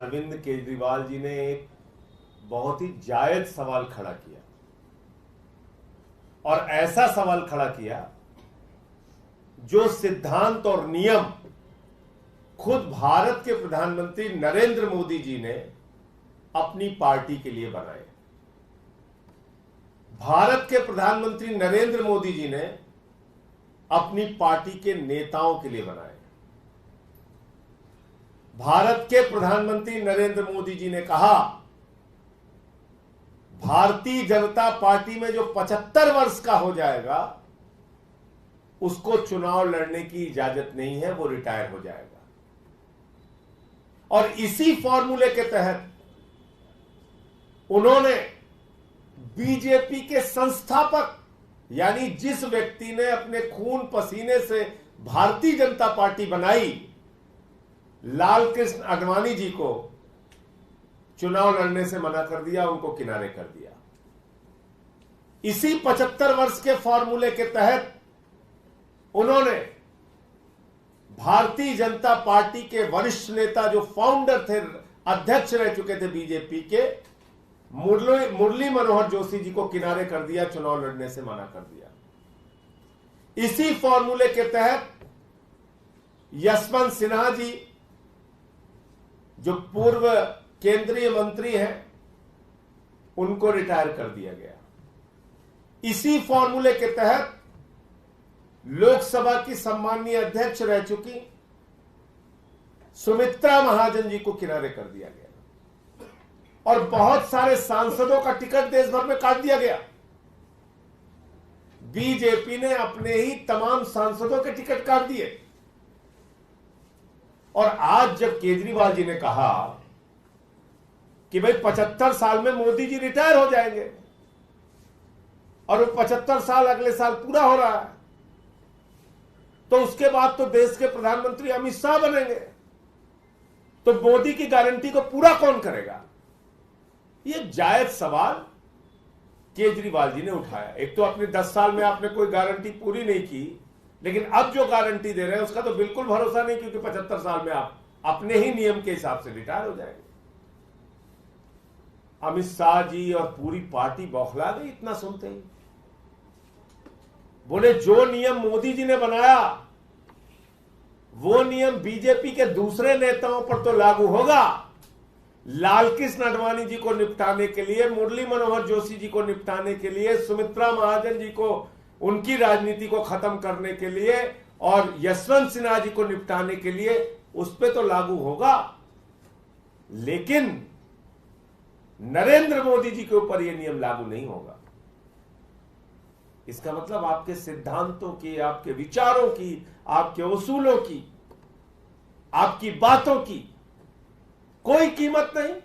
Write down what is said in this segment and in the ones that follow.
अरविंद केजरीवाल जी ने एक बहुत ही जायज सवाल खड़ा किया और ऐसा सवाल खड़ा किया जो सिद्धांत और नियम खुद भारत के प्रधानमंत्री नरेंद्र मोदी जी ने अपनी पार्टी के लिए बनाए। भारत के प्रधानमंत्री नरेंद्र मोदी जी ने अपनी पार्टी के नेताओं के लिए बनाए। भारत के प्रधानमंत्री नरेंद्र मोदी जी ने कहा, भारतीय जनता पार्टी में जो 75 वर्ष का हो जाएगा उसको चुनाव लड़ने की इजाजत नहीं है, वो रिटायर हो जाएगा। और इसी फॉर्मूले के तहत उन्होंने बीजेपी के संस्थापक यानी जिस व्यक्ति ने अपने खून पसीने से भारतीय जनता पार्टी बनाई, लाल कृष्ण आडवाणी जी को चुनाव लड़ने से मना कर दिया, उनको किनारे कर दिया। इसी 75 वर्ष के फॉर्मूले के तहत उन्होंने भारतीय जनता पार्टी के वरिष्ठ नेता जो फाउंडर थे, अध्यक्ष रह चुके थे बीजेपी के, मुरली मनोहर जोशी जी को किनारे कर दिया, चुनाव लड़ने से मना कर दिया। इसी फॉर्मूले के तहत यशवंत सिन्हा जी जो पूर्व केंद्रीय मंत्री हैं, उनको रिटायर कर दिया गया। इसी फॉर्मूले के तहत लोकसभा की सम्माननीय अध्यक्ष रह चुकी सुमित्रा महाजन जी को किनारे कर दिया गया और बहुत सारे सांसदों का टिकट देश भर में काट दिया गया। बीजेपी ने अपने ही तमाम सांसदों के टिकट काट दिए। और आज जब केजरीवाल जी ने कहा कि भाई 75 साल में मोदी जी रिटायर हो जाएंगे और वो 75 साल अगले साल पूरा हो रहा है, तो उसके बाद तो देश के प्रधानमंत्री अमित शाह बनेंगे, तो मोदी की गारंटी को पूरा कौन करेगा? ये जायज सवाल केजरीवाल जी ने उठाया। एक तो अपने 10 साल में आपने कोई गारंटी पूरी नहीं की, लेकिन अब जो गारंटी दे रहे हैं उसका तो बिल्कुल भरोसा नहीं, क्योंकि 75 साल में आप अपने ही नियम के हिसाब से रिटायर हो जाएंगे। अमित शाह जी और पूरी पार्टी बौखला गई इतना सुनते ही। बोले जो नियम मोदी जी ने बनाया वो नियम बीजेपी के दूसरे नेताओं पर तो लागू होगा। लाल कृष्ण आडवाणी जी को निपटाने के लिए, मुरली मनोहर जोशी जी को निपटाने के लिए, सुमित्रा महाजन जी को उनकी राजनीति को खत्म करने के लिए और यशवंत सिन्हा जी को निपटाने के लिए उस पर तो लागू होगा, लेकिन नरेंद्र मोदी जी के ऊपर यह नियम लागू नहीं होगा। इसका मतलब आपके सिद्धांतों की, आपके विचारों की, आपके उसूलों की, आपकी बातों की कोई कीमत नहीं।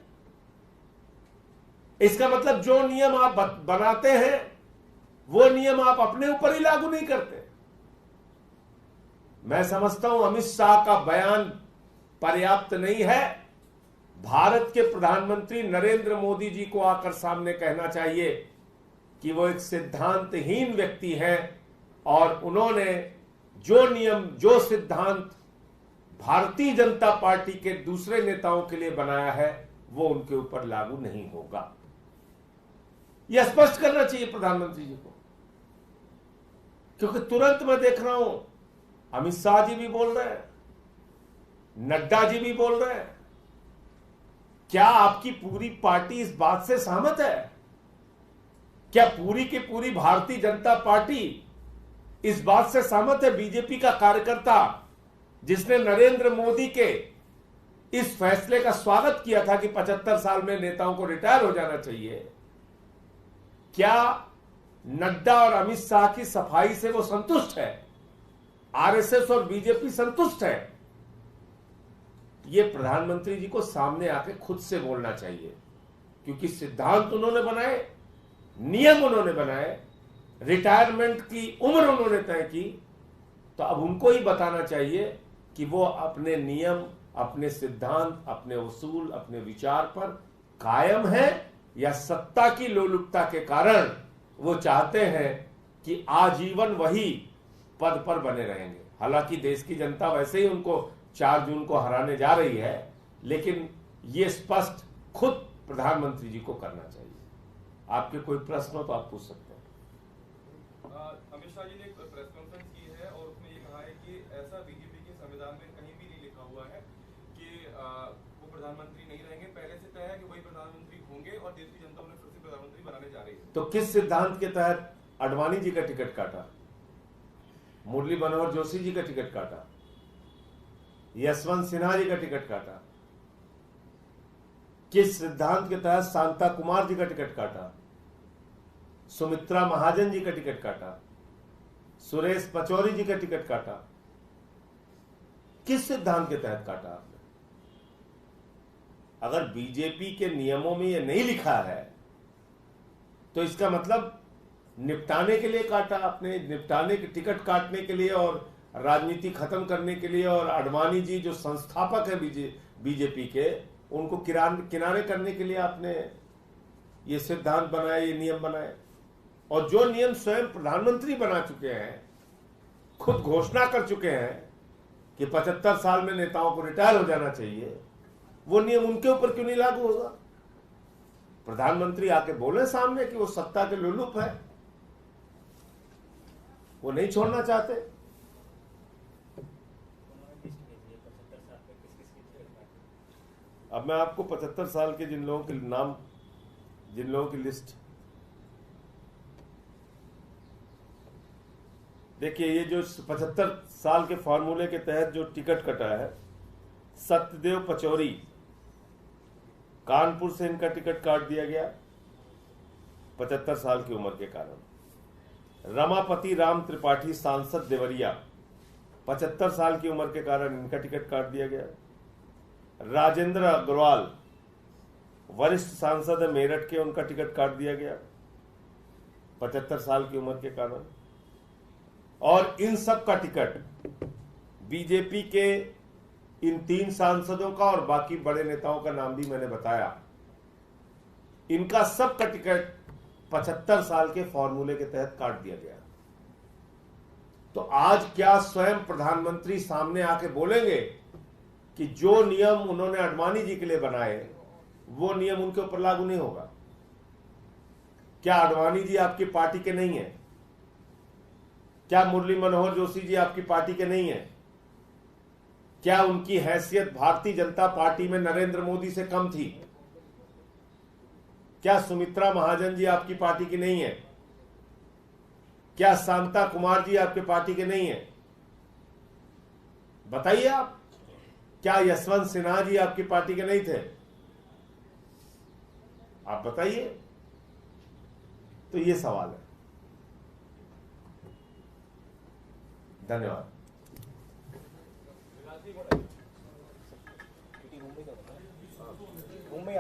इसका मतलब जो नियम आप बनाते हैं वो नियम आप अपने ऊपर ही लागू नहीं करते। मैं समझता हूं अमित शाह का बयान पर्याप्त नहीं है। भारत के प्रधानमंत्री नरेंद्र मोदी जी को आकर सामने कहना चाहिए कि वो एक सिद्धांतहीन व्यक्ति हैं और उन्होंने जो नियम, जो सिद्धांत भारतीय जनता पार्टी के दूसरे नेताओं के लिए बनाया है वो उनके ऊपर लागू नहीं होगा। यह स्पष्ट करना चाहिए प्रधानमंत्री जी को, क्योंकि तुरंत मैं देख रहा हूं अमित शाह जी भी बोल रहे हैं, नड्डा जी भी बोल रहे हैं। क्या आपकी पूरी पार्टी इस बात से सहमत है? क्या पूरी की पूरी भारतीय जनता पार्टी इस बात से सहमत है? बीजेपी का कार्यकर्ता जिसने नरेंद्र मोदी के इस फैसले का स्वागत किया था कि 75 साल में नेताओं को रिटायर हो जाना चाहिए, क्या नड्डा और अमित शाह की सफाई से वो संतुष्ट है? आरएसएस और बीजेपी संतुष्ट है? ये प्रधानमंत्री जी को सामने आके खुद से बोलना चाहिए, क्योंकि सिद्धांत उन्होंने बनाए, नियम उन्होंने बनाए, रिटायरमेंट की उम्र उन्होंने तय की, तो अब उनको ही बताना चाहिए कि वो अपने नियम, अपने सिद्धांत, अपने उसूल, अपने विचार पर कायम है या सत्ता की लोलुपता के कारण वो चाहते हैं कि आजीवन वही पद पर बने रहेंगे। हालांकि देश की जनता वैसे ही उनको 4 जून को हराने जा रही है, लेकिन ये स्पष्ट खुद प्रधानमंत्री जी को करना चाहिए। आपके कोई प्रश्न हो तो आप पूछ सकते हैं। अमित शाह जी ने एक प्रेस कॉन्फ्रेंस की है और उसमें ये कहा है कि ऐसा बीजेपी के संविधान में कहीं भी नहीं लिखा हुआ है कि वो प्रधानमंत्री नहीं रहेंगे। पहले से तय है कि वही प्रधानमंत्री होंगे और देश की जनता उन्हें फिर से प्रधानमंत्री बनाने जा रही है। तो किस सिद्धांत के तहत आडवाणी जी का टिकट काटा, मुरली मनोहर जोशी जी का टिकट काटा, यशवंत सिन्हा जी का टिकट काटा? किस सिद्धांत के तहत शांता कुमार जी का टिकट काटा, सुमित्रा महाजन जी का टिकट काटा, सुरेश पचौरी जी का टिकट काटा? किस सिद्धांत के तहत काटा आपने? अगर बीजेपी के नियमों में यह नहीं लिखा है तो इसका मतलब निपटाने के लिए काटा आपने, निपटाने के टिकट काटने के लिए और राजनीति खत्म करने के लिए, और आडवाणी जी जो संस्थापक है बीजेपी के, उनको किनारे करने के लिए आपने ये सिद्धांत बनाए, ये नियम बनाए। और जो नियम स्वयं प्रधानमंत्री बना चुके हैं, खुद घोषणा कर चुके हैं कि 75 साल में नेताओं को रिटायर हो जाना चाहिए, वो नियम उनके ऊपर क्यों नहीं लागू होगा? प्रधानमंत्री आके बोले सामने कि वो सत्ता के लुलुप है, वो नहीं छोड़ना चाहते। अब मैं आपको 75 साल के जिन लोगों के नाम, जिन लोगों की लिस्ट, देखिए ये जो 75 साल के फॉर्मूले के तहत जो टिकट कटा है, सत्यदेव पचौरी, कानपुर से इनका टिकट काट दिया गया 75 साल की उम्र के कारण। रमापति राम त्रिपाठी सांसद देवरिया, 75 साल की उम्र के कारण इनका टिकट काट दिया गया। राजेंद्र अग्रवाल, वरिष्ठ सांसद है मेरठ के, उनका टिकट काट दिया गया 75 साल की उम्र के कारण। और इन सब का टिकट बीजेपी के इन 3 सांसदों का और बाकी बड़े नेताओं का नाम भी मैंने बताया, इनका सब का टिकट 75 साल के फॉर्मूले के तहत काट दिया गया। तो आज क्या स्वयं प्रधानमंत्री सामने आके बोलेंगे कि जो नियम उन्होंने आडवाणी जी के लिए बनाए वो नियम उनके ऊपर लागू नहीं होगा? क्या आडवाणी जी आपकी पार्टी के नहीं है? क्या मुरली मनोहर जोशी जी आपकी पार्टी के नहीं है? क्या उनकी हैसियत भारतीय जनता पार्टी में नरेंद्र मोदी से कम थी? क्या सुमित्रा महाजन जी आपकी पार्टी की नहीं है? क्या शांता कुमार जी आपके पार्टी के नहीं है? बताइए आप। क्या यशवंत सिन्हा जी आपकी पार्टी के नहीं थे? आप बताइए। तो ये सवाल है। धन्यवाद। मुंबई